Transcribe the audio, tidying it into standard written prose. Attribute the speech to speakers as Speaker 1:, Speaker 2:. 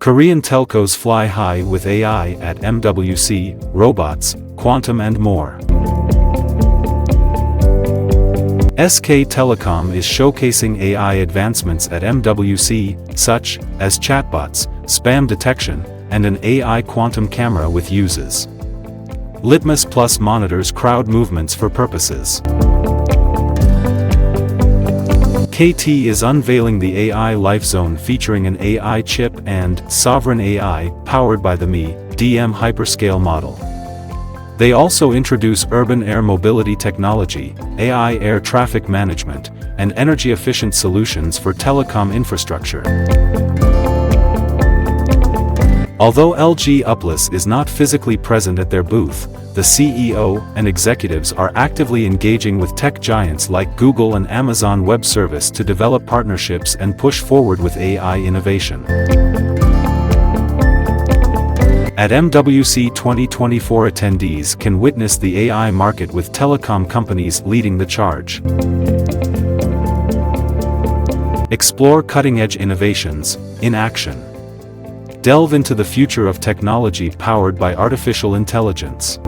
Speaker 1: Korean telcos fly high with AI at MWC, robots, quantum and more. SK Telecom is showcasing AI advancements at MWC, such as chatbots, spam detection, and an AI quantum camera with uses. Litmus Plus monitors crowd movements for purposes. KT is unveiling the AI Life Zone featuring an AI chip and Sovereign AI powered by the DM hyperscale model. They also introduce urban air mobility technology, AI air traffic management, and energy-efficient solutions for telecom infrastructure. Although LG Uplus is not physically present at their booth, the CEO and executives are actively engaging with tech giants like Google and Amazon Web Service to develop partnerships and push forward with AI innovation. At MWC 2024, attendees can witness the AI market with telecom companies leading the charge. Explore cutting-edge innovations in action. Delve into the future of technology powered by artificial intelligence.